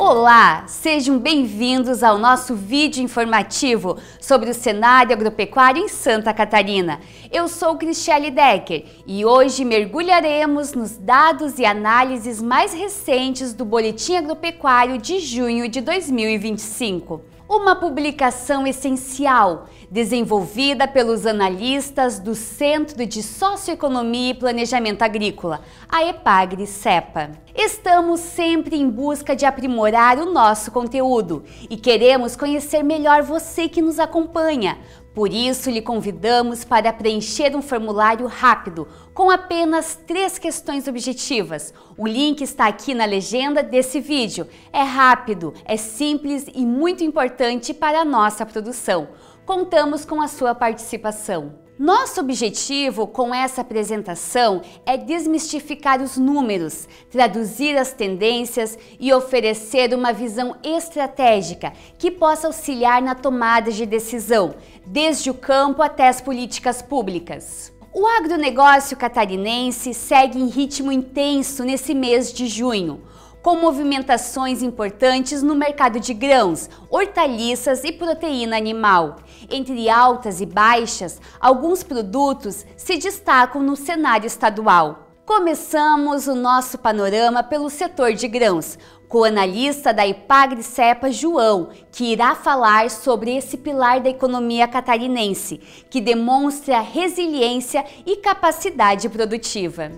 Olá, sejam bem-vindos ao nosso vídeo informativo sobre o cenário agropecuário em Santa Catarina. Eu sou Cristiane Decker e hoje mergulharemos nos dados e análises mais recentes do Boletim Agropecuário de junho de 2025. Uma publicação essencial, desenvolvida pelos analistas do Centro de Socioeconomia e Planejamento Agrícola, a EPAGRE-CEPA. Estamos sempre em busca de aprimorar o nosso conteúdo e queremos conhecer melhor você que nos acompanha. Por isso, lhe convidamos para preencher um formulário rápido, com apenas 3 questões objetivas. O link está aqui na legenda desse vídeo. É rápido, é simples e muito importante para a nossa produção. Contamos com a sua participação. Nosso objetivo com essa apresentação é desmistificar os números, traduzir as tendências e oferecer uma visão estratégica que possa auxiliar na tomada de decisão, desde o campo até as políticas públicas. O agronegócio catarinense segue em ritmo intenso nesse mês de junho, com movimentações importantes no mercado de grãos, hortaliças e proteína animal. Entre altas e baixas, alguns produtos se destacam no cenário estadual. Começamos o nosso panorama pelo setor de grãos, com o analista da EPAGRE-CEPA, João, que irá falar sobre esse pilar da economia catarinense, que demonstra resiliência e capacidade produtiva.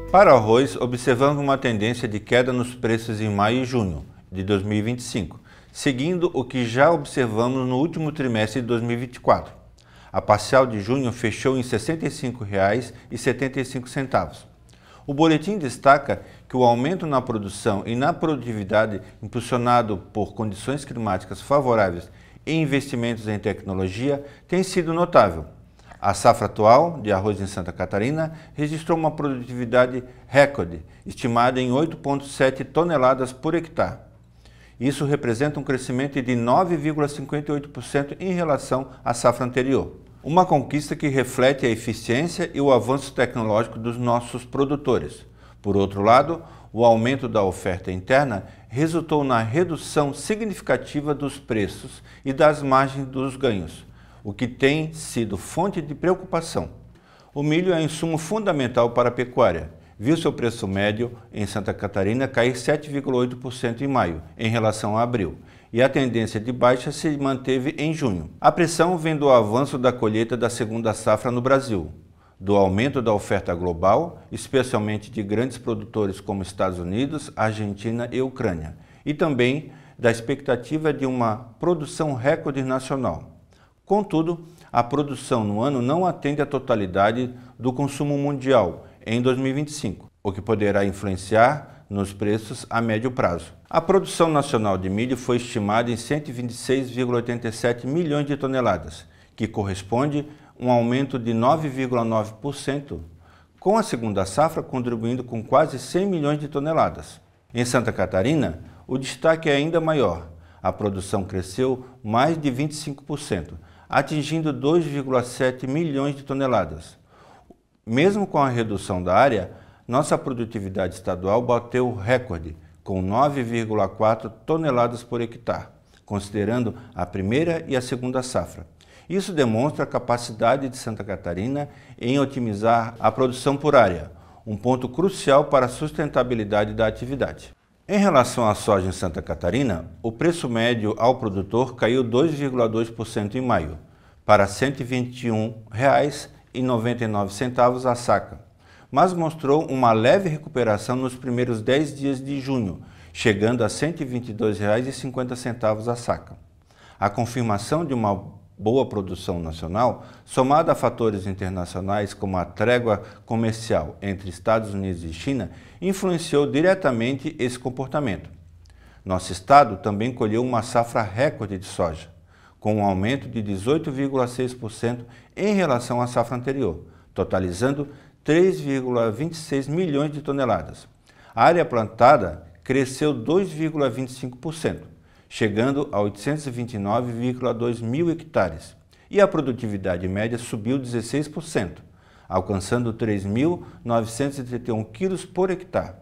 Para o arroz, observamos uma tendência de queda nos preços em maio e junho de 2025, seguindo o que já observamos no último trimestre de 2024. A parcial de junho fechou em R$ 65,75. O boletim destaca que o aumento na produção e na produtividade, impulsionado por condições climáticas favoráveis e investimentos em tecnologia, tem sido notável. A safra atual de arroz em Santa Catarina registrou uma produtividade recorde, estimada em 8,7 toneladas por hectare. Isso representa um crescimento de 9,58% em relação à safra anterior. Uma conquista que reflete a eficiência e o avanço tecnológico dos nossos produtores. Por outro lado, o aumento da oferta interna resultou na redução significativa dos preços e das margens dos ganhos, o que tem sido fonte de preocupação. O milho é um insumo fundamental para a pecuária. Viu seu preço médio em Santa Catarina cair 7,8% em maio, em relação a abril, e a tendência de baixa se manteve em junho. A pressão vem do avanço da colheita da segunda safra no Brasil, do aumento da oferta global, especialmente de grandes produtores como Estados Unidos, Argentina e Ucrânia, e também da expectativa de uma produção recorde nacional. Contudo, a produção no ano não atende à totalidade do consumo mundial em 2025, o que poderá influenciar nos preços a médio prazo. A produção nacional de milho foi estimada em 126,87 milhões de toneladas, que corresponde a um aumento de 9,9%, com a segunda safra contribuindo com quase 100 milhões de toneladas. Em Santa Catarina, o destaque é ainda maior. A produção cresceu mais de 25%, atingindo 2,7 milhões de toneladas. Mesmo com a redução da área, nossa produtividade estadual bateu recorde, com 9,4 toneladas por hectare, considerando a primeira e a segunda safra. Isso demonstra a capacidade de Santa Catarina em otimizar a produção por área, um ponto crucial para a sustentabilidade da atividade. Em relação à soja em Santa Catarina, o preço médio ao produtor caiu 2,2% em maio, para R$ 121,99 a saca, mas mostrou uma leve recuperação nos primeiros 10 dias de junho, chegando a R$ 122,50 a saca. A confirmação de uma boa produção nacional, somada a fatores internacionais como a trégua comercial entre Estados Unidos e China, influenciou diretamente esse comportamento. Nosso estado também colheu uma safra recorde de soja, com um aumento de 18,6% em relação à safra anterior, totalizando 3,26 milhões de toneladas. A área plantada cresceu 2,25%, chegando a 829,2 mil hectares, e a produtividade média subiu 16%, alcançando 3.931 quilos por hectare.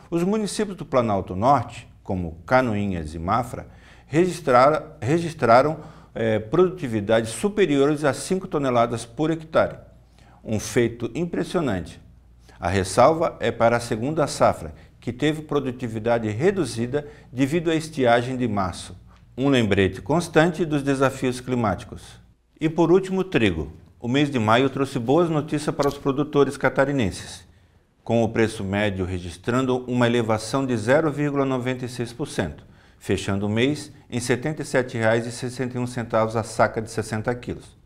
Os municípios do Planalto Norte, como Canoinhas e Mafra, registraram produtividades superiores a 5 toneladas por hectare, um feito impressionante. A ressalva é para a segunda safra, que teve produtividade reduzida devido à estiagem de março, um lembrete constante dos desafios climáticos. E por último, trigo. O mês de maio trouxe boas notícias para os produtores catarinenses, com o preço médio registrando uma elevação de 0,96%, fechando o mês em R$ 77,61 a saca de 60 quilos.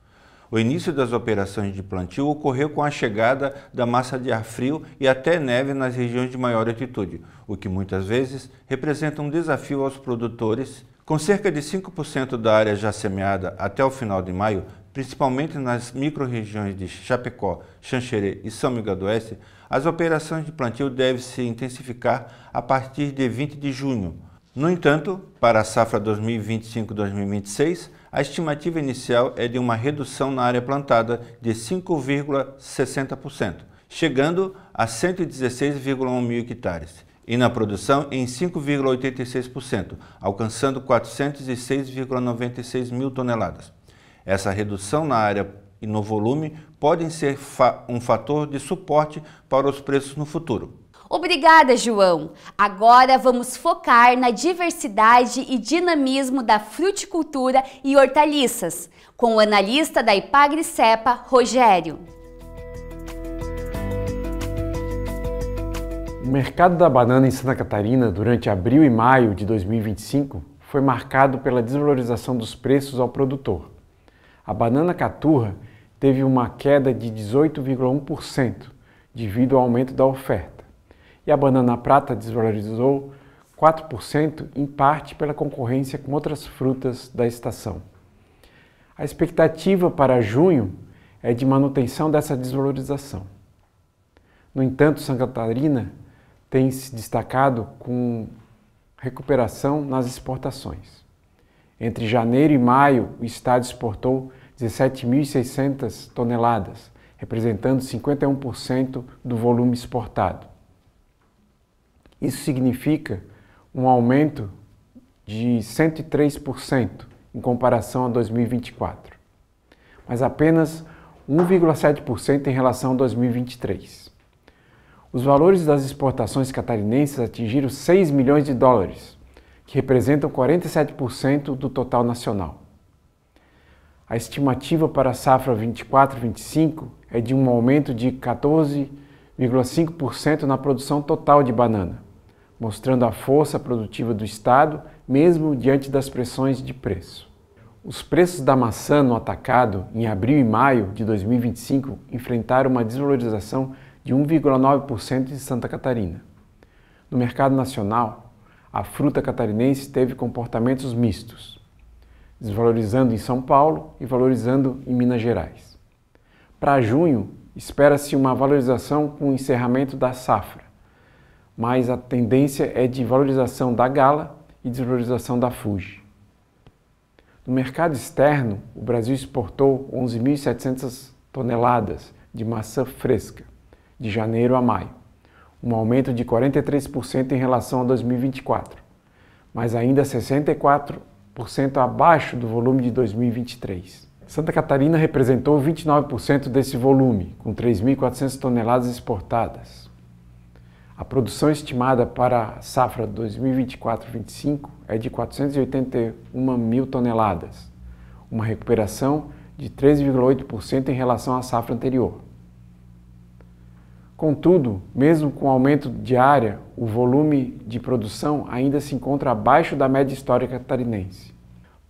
O início das operações de plantio ocorreu com a chegada da massa de ar frio e até neve nas regiões de maior altitude, o que muitas vezes representa um desafio aos produtores. Com cerca de 5% da área já semeada até o final de maio, principalmente nas micro-regiões de Chapecó, Xanxerê e São Miguel do Oeste, as operações de plantio devem se intensificar a partir de 20 de junho. No entanto, para a safra 2025-2026, a estimativa inicial é de uma redução na área plantada de 5,60%, chegando a 116,1 mil hectares, e na produção em 5,86%, alcançando 406,96 mil toneladas. Essa redução na área e no volume podem ser um fator de suporte para os preços no futuro. Obrigada, João! Agora vamos focar na diversidade e dinamismo da fruticultura e hortaliças, com o analista da Ipagri-Cepa, Rogério. O mercado da banana em Santa Catarina durante abril e maio de 2025 foi marcado pela desvalorização dos preços ao produtor. A banana caturra teve uma queda de 18,1% devido ao aumento da oferta, e a banana prata desvalorizou 4%, em parte pela concorrência com outras frutas da estação. A expectativa para junho é de manutenção dessa desvalorização. No entanto, Santa Catarina tem se destacado com recuperação nas exportações. Entre janeiro e maio, o estado exportou 17.600 toneladas, representando 51% do volume exportado. Isso significa um aumento de 103% em comparação a 2024, mas apenas 1,7% em relação a 2023. Os valores das exportações catarinenses atingiram 6 milhões de dólares, que representam 47% do total nacional. A estimativa para a safra 24-25 é de um aumento de 14,5% na produção total de banana, mostrando a força produtiva do estado, mesmo diante das pressões de preço. Os preços da maçã no atacado em abril e maio de 2025 enfrentaram uma desvalorização de 1,9% em Santa Catarina. No mercado nacional, a fruta catarinense teve comportamentos mistos, desvalorizando em São Paulo e valorizando em Minas Gerais. Para junho, espera-se uma valorização com o encerramento da safra, mas a tendência é de valorização da Gala e desvalorização da Fuji. No mercado externo, o Brasil exportou 11.700 toneladas de maçã fresca, de janeiro a maio, um aumento de 43% em relação a 2024, mas ainda 64% abaixo do volume de 2023. Santa Catarina representou 29% desse volume, com 3.400 toneladas exportadas. A produção estimada para a safra 2024-25 é de 481 mil toneladas, uma recuperação de 3,8% em relação à safra anterior. Contudo, mesmo com o aumento de área, o volume de produção ainda se encontra abaixo da média histórica catarinense.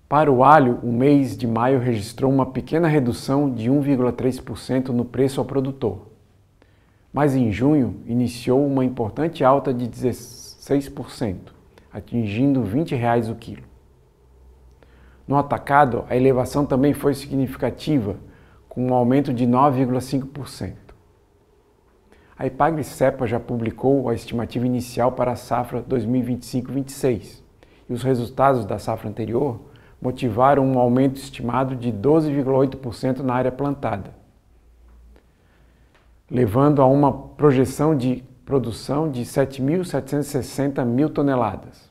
Para o alho, o mês de maio registrou uma pequena redução de 1,3% no preço ao produtor, mas em junho iniciou uma importante alta de 16%, atingindo R$ 20 o quilo. No atacado, a elevação também foi significativa, com um aumento de 9,5%. A Ipagri-Cepa já publicou a estimativa inicial para a safra 2025-26 e os resultados da safra anterior motivaram um aumento estimado de 12,8% na área plantada. levando a uma projeção de produção de 7.760 mil toneladas,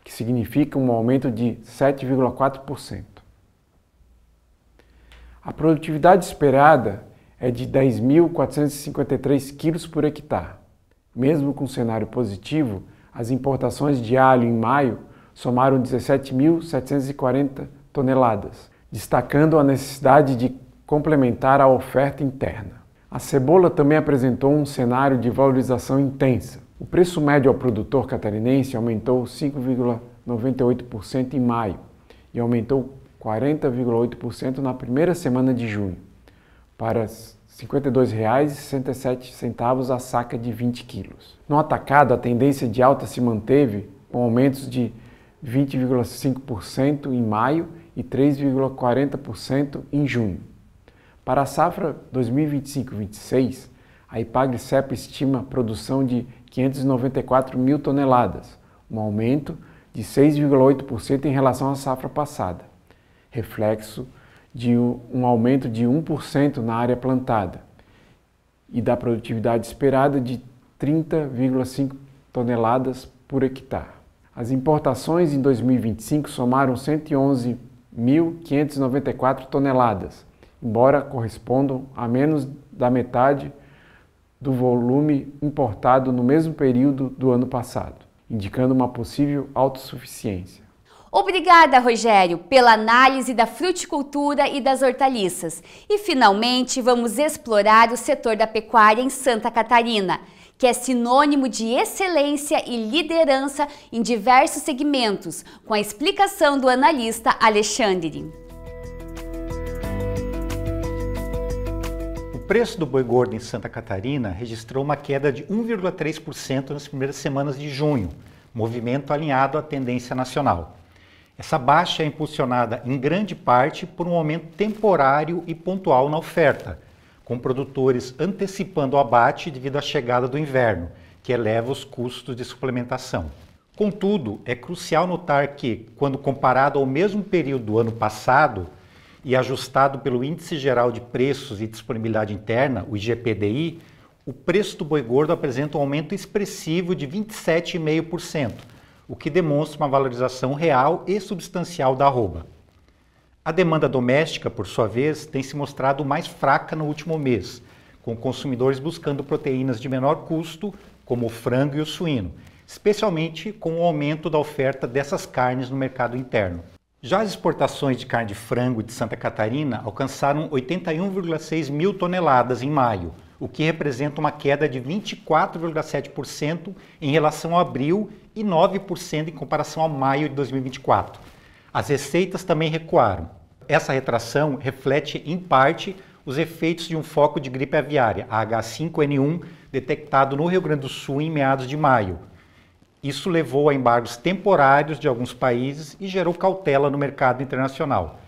que significa um aumento de 7,4%. A produtividade esperada é de 10.453 quilos por hectare. Mesmo com cenário positivo, as importações de alho em maio somaram 17.740 toneladas, destacando a necessidade de complementar a oferta interna. A cebola também apresentou um cenário de valorização intensa. O preço médio ao produtor catarinense aumentou 5,98% em maio e aumentou 40,8% na primeira semana de junho, para R$ 52,67 a saca de 20 quilos. No atacado, a tendência de alta se manteve, com aumentos de 20,5% em maio e 3,40% em junho. Para a safra 2025-26, a Ipagre-Cepa estima produção de 594 mil toneladas, um aumento de 6,8% em relação à safra passada, reflexo de um aumento de 1% na área plantada e da produtividade esperada de 30,5 toneladas por hectare. As importações em 2025 somaram 111.594 toneladas, embora correspondam a menos da metade do volume importado no mesmo período do ano passado, indicando uma possível autossuficiência. Obrigada, Rogério, pela análise da fruticultura e das hortaliças. E, finalmente, vamos explorar o setor da pecuária em Santa Catarina, que é sinônimo de excelência e liderança em diversos segmentos, com a explicação do analista Alexandre. O preço do boi gordo em Santa Catarina registrou uma queda de 1,3% nas primeiras semanas de junho, movimento alinhado à tendência nacional. Essa baixa é impulsionada em grande parte por um aumento temporário e pontual na oferta, com produtores antecipando o abate devido à chegada do inverno, que eleva os custos de suplementação. Contudo, é crucial notar que, quando comparado ao mesmo período do ano passado e ajustado pelo Índice Geral de Preços e Disponibilidade Interna, o IGPDI, o preço do boi gordo apresenta um aumento expressivo de 27,5%, o que demonstra uma valorização real e substancial da arroba. A demanda doméstica, por sua vez, tem se mostrado mais fraca no último mês, com consumidores buscando proteínas de menor custo, como o frango e o suíno, especialmente com o aumento da oferta dessas carnes no mercado interno. Já as exportações de carne de frango de Santa Catarina alcançaram 81,6 mil toneladas em maio, o que representa uma queda de 24,7% em relação a abril e 9% em comparação a maio de 2024. As receitas também recuaram. Essa retração reflete, em parte, os efeitos de um foco de gripe aviária, a H5N1, detectado no Rio Grande do Sul em meados de maio. Isso levou a embargos temporários de alguns países e gerou cautela no mercado internacional.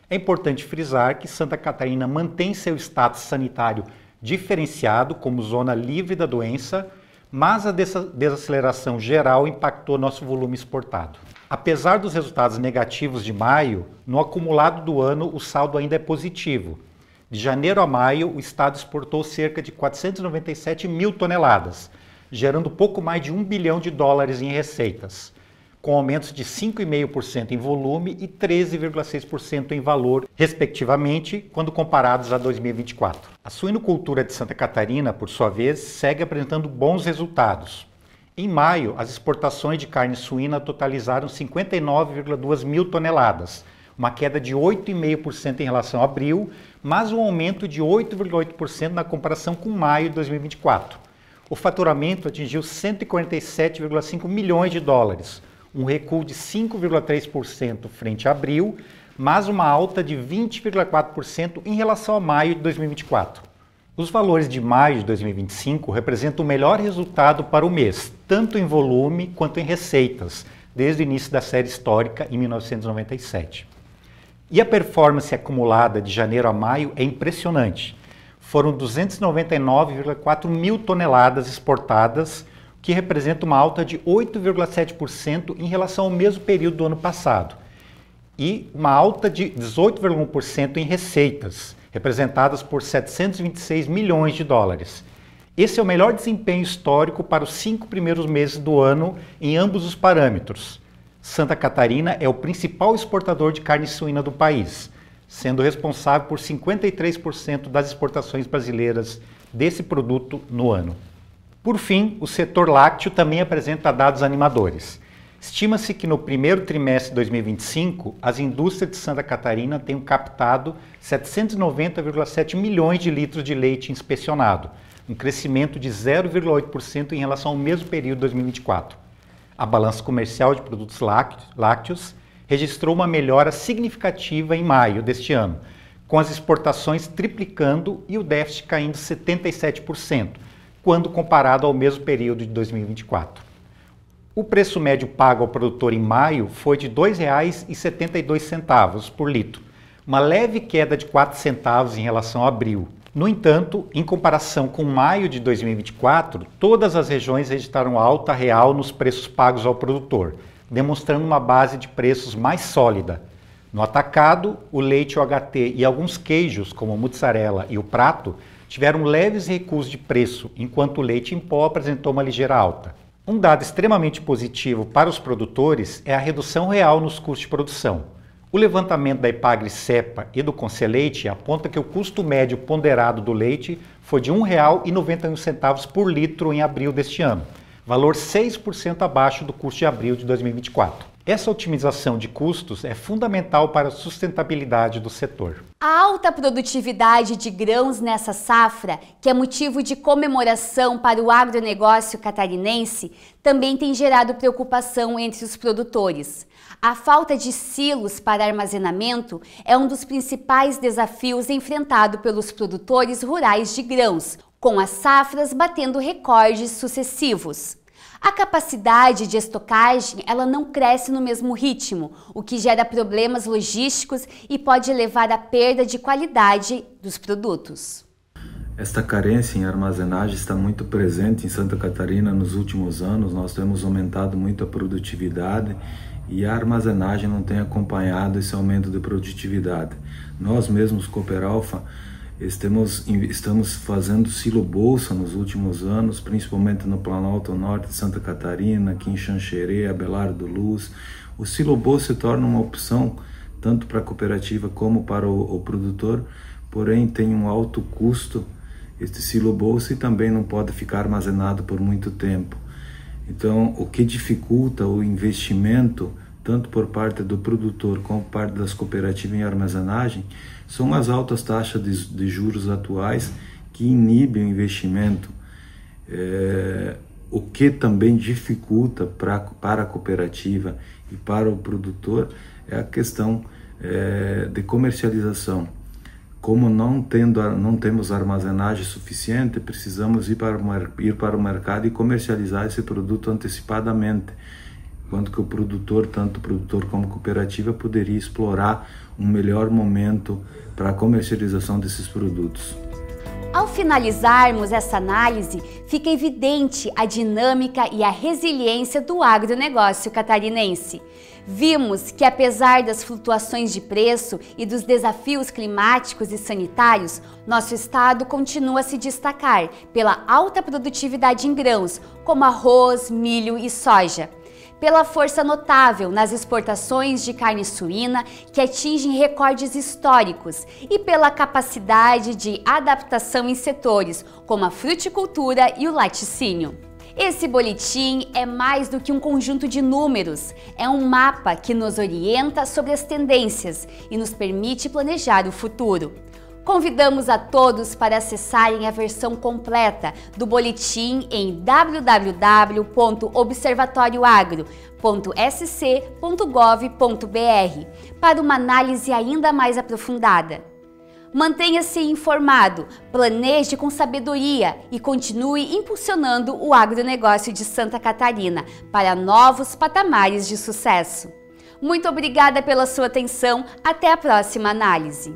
É importante frisar que Santa Catarina mantém seu status sanitário diferenciado como zona livre da doença, mas a desaceleração geral impactou nosso volume exportado. Apesar dos resultados negativos de maio, no acumulado do ano o saldo ainda é positivo. De janeiro a maio, o estado exportou cerca de 497 mil toneladas, gerando pouco mais de $1 bilhão em receitas, com aumentos de 5,5% em volume e 13,6% em valor, respectivamente, quando comparados a 2024. A suinocultura de Santa Catarina, por sua vez, segue apresentando bons resultados. Em maio, as exportações de carne suína totalizaram 59,2 mil toneladas, uma queda de 8,5% em relação a abril, mas um aumento de 8,8% na comparação com maio de 2024. O faturamento atingiu 147,5 milhões de dólares, um recuo de 5,3% frente a abril, mas uma alta de 20,4% em relação a maio de 2024. Os valores de maio de 2025 representam o melhor resultado para o mês, tanto em volume quanto em receitas, desde o início da série histórica em 1997. E a performance acumulada de janeiro a maio é impressionante. Foram 299,4 mil toneladas exportadas, que representa uma alta de 8,7% em relação ao mesmo período do ano passado, e uma alta de 18,1% em receitas, representadas por 726 milhões de dólares. Esse é o melhor desempenho histórico para os 5 primeiros meses do ano em ambos os parâmetros. Santa Catarina é o principal exportador de carne suína do país, sendo responsável por 53% das exportações brasileiras desse produto no ano. Por fim, o setor lácteo também apresenta dados animadores. Estima-se que no primeiro trimestre de 2025, as indústrias de Santa Catarina tenham captado 790,7 milhões de litros de leite inspecionado, um crescimento de 0,8% em relação ao mesmo período de 2024. A balança comercial de produtos lácteos registrou uma melhora significativa em maio deste ano, com as exportações triplicando e o déficit caindo 77%, quando comparado ao mesmo período de 2024. O preço médio pago ao produtor em maio foi de R$ 2,72 por litro, uma leve queda de 4 centavos em relação a abril. No entanto, em comparação com maio de 2024, todas as regiões registraram alta real nos preços pagos ao produtor, demonstrando uma base de preços mais sólida. No atacado, o leite UHT e alguns queijos, como a mussarela e o prato, tiveram leves recuos de preço, enquanto o leite em pó apresentou uma ligeira alta. Um dado extremamente positivo para os produtores é a redução real nos custos de produção. O levantamento da Epagri-Cepa e do Conselheite aponta que o custo médio ponderado do leite foi de R$ 1,91 por litro em abril deste ano, valor 6% abaixo do custo de abril de 2024. Essa otimização de custos é fundamental para a sustentabilidade do setor. A alta produtividade de grãos nessa safra, que é motivo de comemoração para o agronegócio catarinense, também tem gerado preocupação entre os produtores. A falta de silos para armazenamento é um dos principais desafios enfrentado pelos produtores rurais de grãos, com as safras batendo recordes sucessivos. A capacidade de estocagem ela não cresce no mesmo ritmo, o que gera problemas logísticos e pode levar à perda de qualidade dos produtos. Esta carência em armazenagem está muito presente em Santa Catarina nos últimos anos. Nós temos aumentado muito a produtividade e a armazenagem não tem acompanhado esse aumento de produtividade. Nós mesmos, Cooperalfa, estamos fazendo silo-bolsa nos últimos anos, principalmente no Planalto Norte de Santa Catarina, aqui em Xanxerê, Abelardo Luz. O silo-bolsa se torna uma opção tanto para a cooperativa como para o produtor, porém tem um alto custo este silo-bolsa e também não pode ficar armazenado por muito tempo. Então, o que dificulta o investimento, tanto por parte do produtor como por parte das cooperativas em armazenagem, são as altas taxas de juros atuais que inibem o investimento, o que também dificulta para a cooperativa e para o produtor é a questão de comercialização. Como não temos armazenagem suficiente, precisamos ir para o mercado e comercializar esse produto antecipadamente, enquanto que o produtor, tanto o produtor como a cooperativa, poderia explorar um melhor momento para a comercialização desses produtos. Ao finalizarmos essa análise, fica evidente a dinâmica e a resiliência do agronegócio catarinense. Vimos que, apesar das flutuações de preço e dos desafios climáticos e sanitários, nosso estado continua a se destacar pela alta produtividade em grãos, como arroz, milho e soja, pela força notável nas exportações de carne suína, que atingem recordes históricos, e pela capacidade de adaptação em setores como a fruticultura e o laticínio. Esse boletim é mais do que um conjunto de números, é um mapa que nos orienta sobre as tendências e nos permite planejar o futuro. Convidamos a todos para acessarem a versão completa do boletim em www.observatorioagro.sc.gov.br para uma análise ainda mais aprofundada. Mantenha-se informado, planeje com sabedoria e continue impulsionando o agronegócio de Santa Catarina para novos patamares de sucesso. Muito obrigada pela sua atenção, até a próxima análise.